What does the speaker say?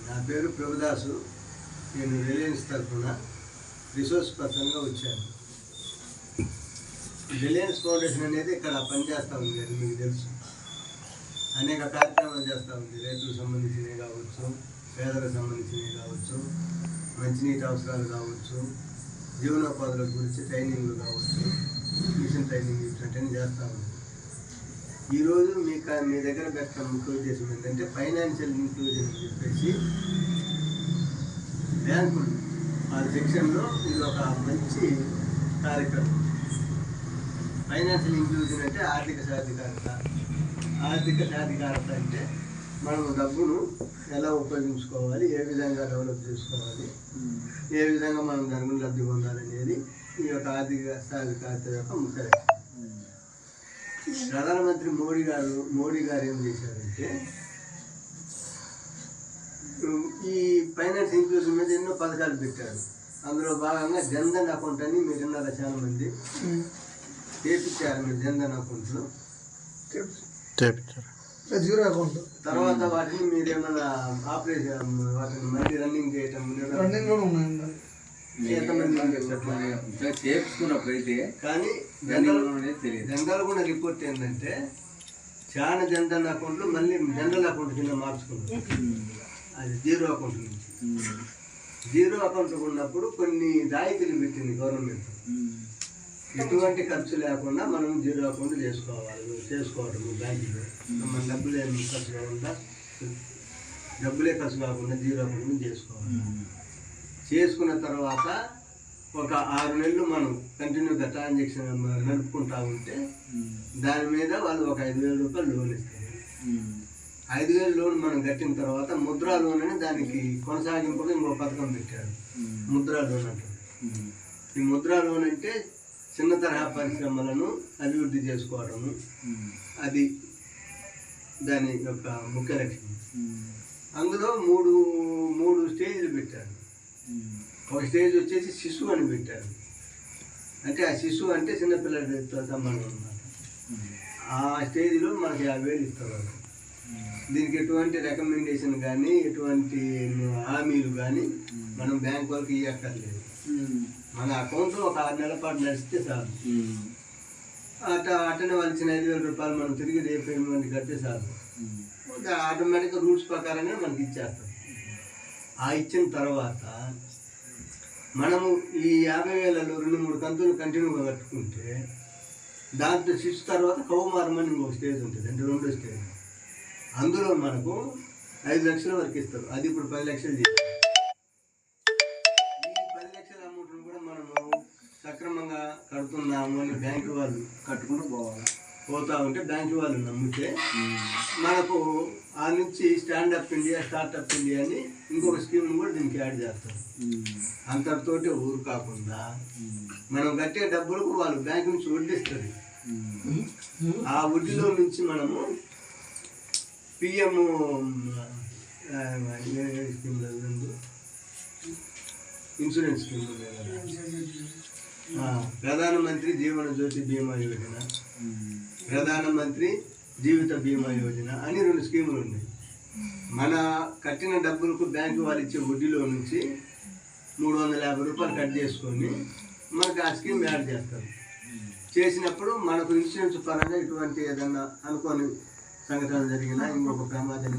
నా పేరు ప్రభుదాసు. నేను రిలయన్స్ తరఫున రిసోర్స్ పర్సన్గా వచ్చాను. రిలయన్స్ ఫౌండేషన్ అనేది ఇక్కడ పనిచేస్తూ ఉంది, అది మీకు తెలుసు. అనేక కార్యక్రమాలు చేస్తూ ఉంది. రైతులకు సంబంధించినవి కావచ్చు, పేదలకు సంబంధించినవి కావచ్చు, మంచినీటి అవసరాలు కావచ్చు, జీవనోపాధుల గురించి ట్రైనింగ్లు కావచ్చు, మిషన్ ట్రైనింగ్ ఇట్లాంటివన్నీ చేస్తూ ఉంది. ఈరోజు మీ దగ్గర పెట్టిన ముఖ్య ఉద్దేశం ఏంటంటే ఫైనాన్షియల్ ఇంక్లూజన్ అని చెప్పేసి బ్యాంకులు ఆ సెక్షన్లో ఇది ఒక మంచి కార్యక్రమం. ఫైనాన్షియల్ ఇంక్లూజన్ అంటే ఆర్థిక సాధికారత. ఆర్థిక సాధికారత అంటే మనం డబ్బును ఎలా ఉపయోగించుకోవాలి, ఏ విధంగా డెవలప్ చేసుకోవాలి, ఏ విధంగా మనం దాని గురించి లబ్ధి పొందాలనేది ఈ యొక్క ఆర్థిక సాధికారత యొక్క ముఖ్య లక్ష్యం. ప్రధానమంత్రి మోడీ గారు ఏం చేశారంటే ఈ ఫైనాన్స్ ఇంక్లూజన్ మీద ఎన్నో పథకాలు పెట్టారు. అందులో భాగంగా జన్ధన్ అకౌంట్ అని మీరు విన్నారా? చాలా మంది చేపించారు. మీరు జన్ధన్ అకౌంట్లో జీరో అకౌంట్ తర్వాత వాటిని మీరేమన్నా ఆపరేషన్ వాటిని మళ్ళీ రన్నింగ్ చేయటం చేర్చుకున్నప్పుడైతే కానీ జనరల్ కూడా రిపోర్ట్ ఏంటంటే చాలా జనరల్ అకౌంట్లు మళ్ళీ జనరల్ అకౌంట్ కింద మార్చుకున్నారు. అది జీరో అకౌంట్ నుంచి. జీరో అకౌంట్ ఉన్నప్పుడు కొన్ని రాయితీలు పెట్టింది గవర్నమెంట్. ఎటువంటి ఖర్చు లేకుండా మనం జీరో అకౌంట్ చేసుకోవడం బ్యాంకులో. మన డబ్బులే ఖర్చు కాకుండా జీరో అకౌంట్ చేసుకోవాలి. చేసుకున్న తర్వాత ఒక 6 నెలలు మనం కంటిన్యూగా ట్రాన్సాక్షన్ నడుపుకుంటా ఉంటే దాని మీద వాళ్ళు ఒక 5,000 రూపాయలు లోన్ ఇస్తారు. 5,000 లోన్ మనం కట్టిన తర్వాత ముద్రా లోన్ అని దానికి కొనసాగింపుగా ఇంకో పథకం పెట్టారు. ముద్రా లోన్ అంటారు. ఈ ముద్రా లోన్ అంటే చిన్న తరహా పరిశ్రమలను అభివృద్ధి చేసుకోవడము, అది దాని యొక్క ముఖ్య లక్ష్యం. అందులో మూడు స్టేజ్లు పెట్టారు. ఒక స్టేజ్ వచ్చేసి శిశువు అని పెట్టారు. అంటే ఆ శిశువు అంటే చిన్నపిల్లలతో సంబంధం అన్నమాట. ఆ స్టేజ్లో మనకి 50,000 ఇస్తారు. దీనికి ఎటువంటి రికమెండేషన్ కానీ ఎటువంటి హామీలు కానీ మనం బ్యాంక్ వాళ్ళకి ఇవ్వక్కర్లేదు. మన అకౌంట్లో ఒక 6 నెలల పాటు నడిస్తే చాలు. అట్టనే వాళ్ళు ఇచ్చిన 5,000 రూపాయలు మనం తిరిగి రీపేమెంట్ కడితే చాలు. ఆటోమేటిక్గా రూల్స్ ప్రకారంగా మనకి ఇచ్చేస్తాం. ఆ ఇచ్చిన తర్వాత మనము ఈ 50,000లో 2-3 కంతులు కంటిన్యూగా కట్టుకుంటే దాంట్లో శిశు తర్వాత కౌమారం అని ఇంకొక స్టేజ్ ఉంటుంది, అంటే 2వ స్టేజ్. అందులో మనకు 5 లక్షల వరకు ఇస్తారు. అది ఇప్పుడు 10 లక్షలు చేయాలి. ఈ 10 లక్షల అమౌంట్ను కూడా మనము సక్రమంగా కడుతున్నాము అని బ్యాంకు వాళ్ళు కట్టుకుంటూ పోతా ఉంటే బ్యాంకు వాళ్ళు నమ్మితే మనకు ఆ నుంచి స్టాండప్ ఇండియా, స్టార్టప్ ఇండియా అని ఇంకొక స్కీమ్ను కూడా దీనికి యాడ్ చేస్తారు. అంతటితోటి ఊరు కాకుండా మనం కట్టే డబ్బులకు వాళ్ళు బ్యాంకు నుంచి వడ్డిస్తారు. ఆ వడ్డీలో నుంచి మనము పిఎం ఇన్సూరెన్స్ స్కీమ్, ప్రధానమంత్రి జీవన జ్యోతి బీమా యోజన, ప్రధానమంత్రి జీవిత బీమా యోజన అని 2 స్కీములు ఉన్నాయి. మన కట్టిన డబ్బులకు బ్యాంకు వాళ్ళు ఇచ్చే వడ్డీలో నుంచి 350 రూపాయలు కట్ చేసుకొని మనకు ఆ స్కీమ్ యాడ్ చేస్తారు. చేసినప్పుడు మనకు ఇన్సూరెన్స్ పరంగా ఇటువంటి ఏదన్నా అనుకోని సంఘటన జరిగినా, ఇంకొక ప్రమాదం